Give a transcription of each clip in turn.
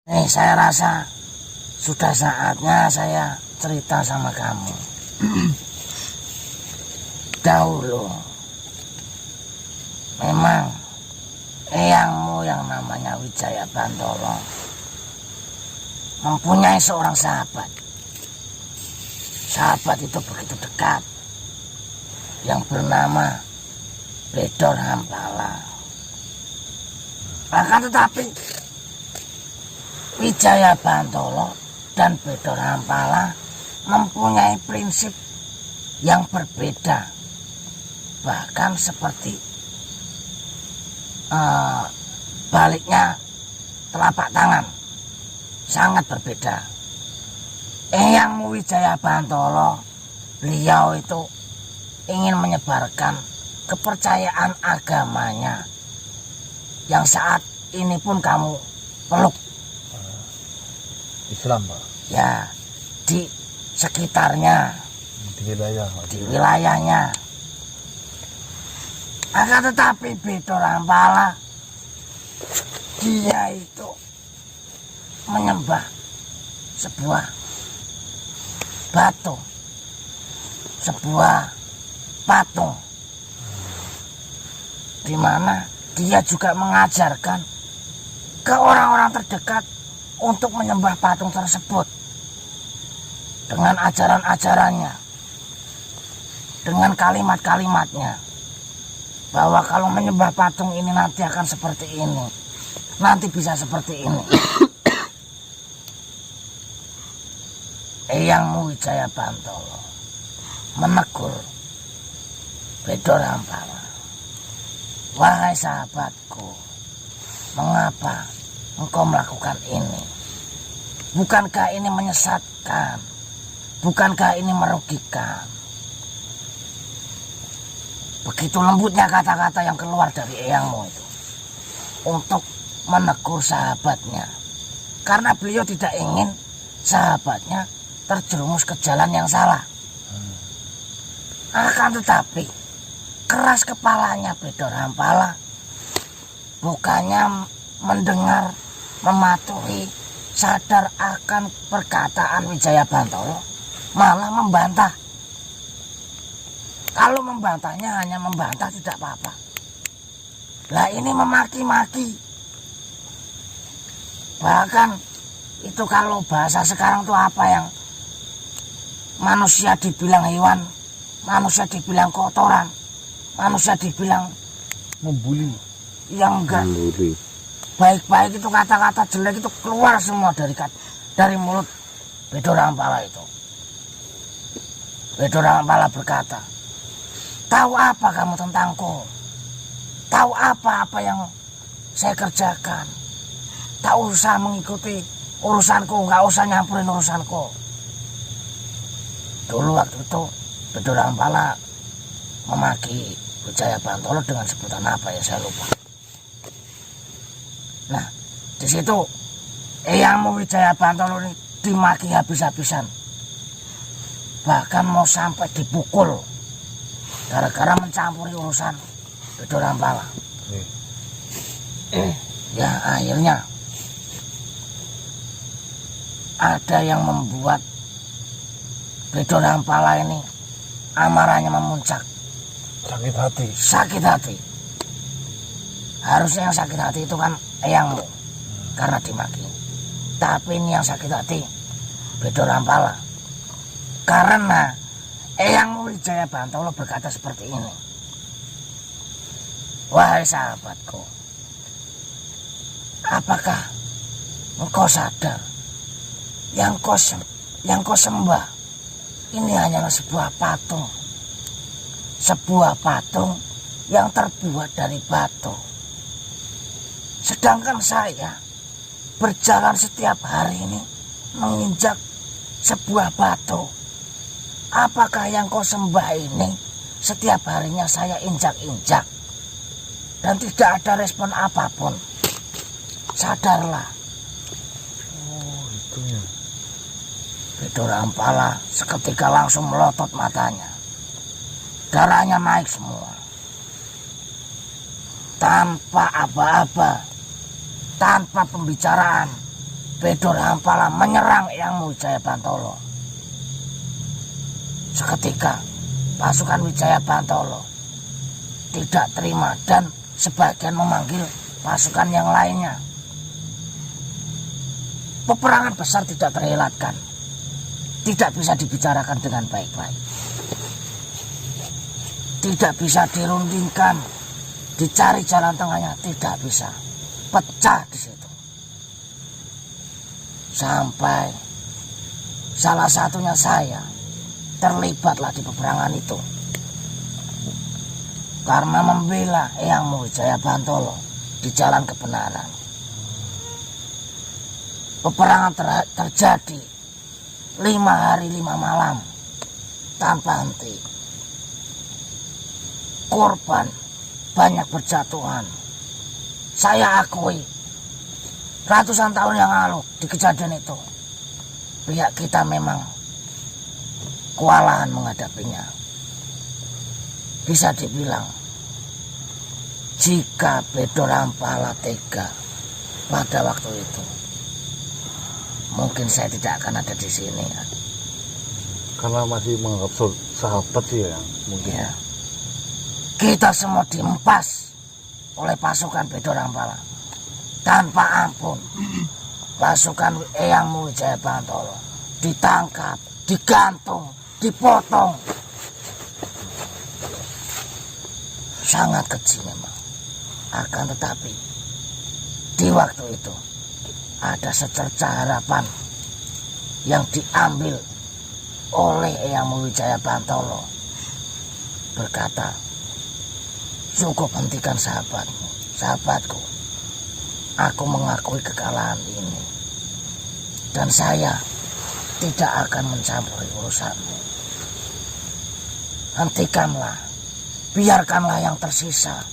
Saya rasa sudah saatnya saya cerita sama kamu. Dahulu memang eyangmu yang namanya Wijaya Bantolo mempunyai seorang sahabat. Sahabat itu begitu dekat, yang bernama Bedor Hampala. Akan tetapi Wijaya Bantolo dan Bedor Hampala mempunyai prinsip yang berbeda, bahkan seperti baliknya telapak tangan, sangat berbeda. Eyangmu Wijaya Bantolo, beliau itu ingin menyebarkan kepercayaan agamanya yang saat ini pun kamu peluk. Islam, Pak? Ya, di sekitarnya, di wilayahnya. Akan tetapi Bedor Hampala, dia itu menyembah sebuah batu, sebuah patung, di mana dia juga mengajarkan ke orang-orang terdekat untuk menyembah patung tersebut dengan ajaran-ajarannya, dengan kalimat-kalimatnya, bahwa kalau menyembah patung ini nanti akan seperti ini, nanti bisa seperti ini. Eyangmu Wijaya Bantolo menegur Bedor Hampala, "Wahai sahabatku, mengapa engkau melakukan ini? Bukankah ini menyesatkan? Bukankah ini merugikan?" Begitu lembutnya kata-kata yang keluar dari eyangmu itu untuk menegur sahabatnya, karena beliau tidak ingin sahabatnya terjerumus ke jalan yang salah. Akan tetapi keras kepalanya Bedor Hampala, bukannya mendengar, mematuhi, sadar akan perkataan Wijaya Bantolo, malah membantah. Kalau membantahnya hanya membantah, tidak apa-apa. Lah ini memaki-maki. Bahkan itu kalau bahasa sekarang tuh apa yang manusia dibilang hewan, manusia dibilang kotoran, manusia dibilang membuli. Yang enggak baik-baik, itu kata-kata jelek itu keluar semua dari mulut Bedor Hampala itu. Bedor Hampala berkata, "Tahu apa kamu tentangku? Tahu apa yang saya kerjakan? Tak usah mengikuti urusanku, nggak usah nyampurin urusanku." Dulu waktu itu Bedor Hampala memaki Wijaya Bantolo dengan sebutan apa ya, saya lupa. Nah, di situ eyangmu Wijaya Bantolo ini dimaki habis-habisan, bahkan mau sampai dipukul gara-gara mencampuri urusan Bedor Hampala. Ya akhirnya ada yang membuat Bedor Hampala ini amarahnya memuncak, sakit hati. Harusnya yang sakit hati itu kan eyangmu karena dimaki, tapi ini yang sakit hati Bedor Hampala karena eyangmu Wijaya Bantolo berkata seperti ini, "Wahai sahabatku, apakah engkau sadar yang kau sembah ini hanyalah sebuah patung yang terbuat dari batu. Sedangkan saya berjalan setiap hari ini menginjak sebuah batu. Apakah yang kau sembah ini setiap harinya saya injak-injak dan tidak ada respon apapun? Sadarlah." Oh, itu ya. Bedor Hampala seketika langsung melotot matanya. Darahnya naik semua. Tanpa aba-aba, tanpa pembicaraan, Bedor Hampala menyerang Eyang Wijaya Bantolo. Seketika pasukan Wijaya Bantolo tidak terima dan sebagian memanggil pasukan yang lainnya. Peperangan besar tidak terelakkan, tidak bisa dibicarakan dengan baik-baik, tidak bisa dirundingkan, dicari jalan tengahnya, tidak bisa, pecah di situ. Sampai salah satunya saya terlibatlah di peperangan itu karena membela Eyang Wijaya Bantolo di jalan kebenaran. Peperangan terjadi 5 hari 5 malam tanpa henti. Korban banyak berjatuhan. Saya akui ratusan tahun yang lalu di kejadian itu pihak kita memang kewalahan menghadapinya. Bisa dibilang jika Bedor Hampala tega pada waktu itu, mungkin saya tidak akan ada di sini. Karena masih menganggap sahabat sih ya, mungkin. Ya. Kita semua diempas oleh pasukan Bedor Hampala tanpa ampun. Pasukan Eyang Wijaya Bantolo ditangkap, digantung, dipotong. Sangat keji memang. Akan tetapi di waktu itu ada secerca harapan yang diambil oleh Eyang Wijaya Bantolo. Berkata, cukup hentikan sahabatku. Aku mengakui kekalahan ini. Dan saya tidak akan mencampuri urusanmu. Hentikanlah. Biarkanlah yang tersisa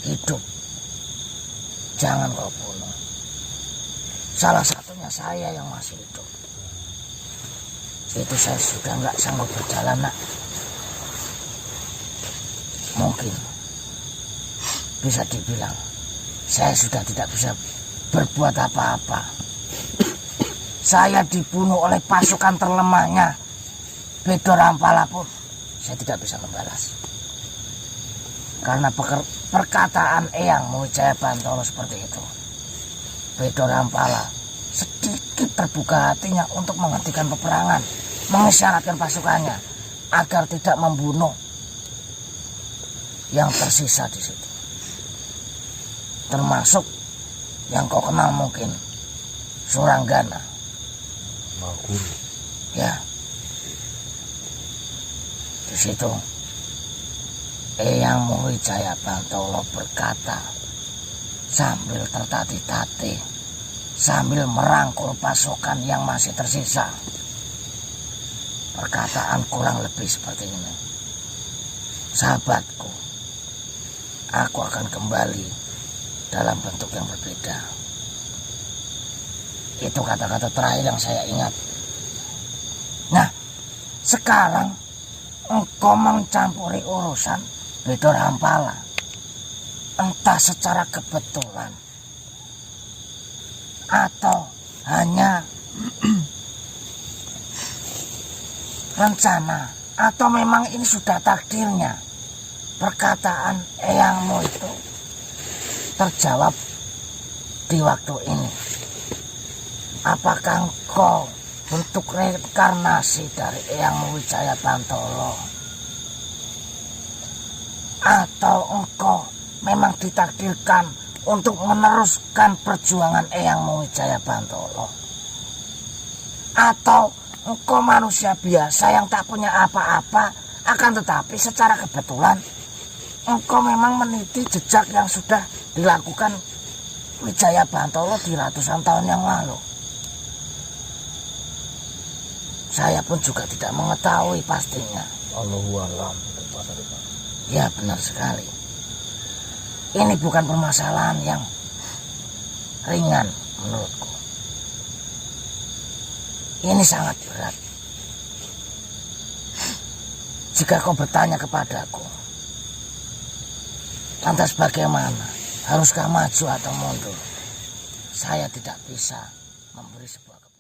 hidup. Jangan kau bunuh. Salah satunya saya yang masih hidup. Itu saya sudah nggak sanggup berjalan, nak. Mungkin bisa dibilang saya sudah tidak bisa berbuat apa-apa. Saya dibunuh oleh pasukan terlemahnya Bedor Hampala pun saya tidak bisa membalas. Karena perkataan Eyang Wijaya Bantolo seperti itu, Bedor Hampala sedikit terbuka hatinya untuk menghentikan peperangan, mengisyaratkan pasukannya agar tidak membunuh yang tersisa di situ. Termasuk yang kau kenal mungkin, Suranggana. Maguru. Ya. Di situ Eyang Wijaya Bantolo berkata sambil tertatih-tatih, sambil merangkul pasukan yang masih tersisa. Perkataan kurang lebih seperti ini. Sahabatku, aku akan kembali dalam bentuk yang berbeda. Itu kata-kata terakhir yang saya ingat. Nah, sekarang engkau mencampuri urusan Bedor Hampala, entah secara kebetulan atau hanya rencana, atau memang ini sudah takdirnya. Perkataan Eyangmu itu terjawab di waktu ini. Apakah engkau bentuk reinkarnasi dari Eyang Wijaya Bantolo, atau engkau memang ditakdirkan untuk meneruskan perjuangan Eyang Wijaya Bantolo, atau engkau manusia biasa yang tak punya apa-apa, akan tetapi secara kebetulan engkau memang meniti jejak yang sudah dilakukan Wijaya Bantolo di ratusan tahun yang lalu. Saya pun juga tidak mengetahui pastinya. Allahu a'lam. Ya, benar sekali. Ini bukan permasalahan yang ringan menurutku. Ini sangat berat. Jika kau bertanya kepadaku, lantas bagaimana? Haruskah maju atau mundur? Saya tidak bisa memberi sebuah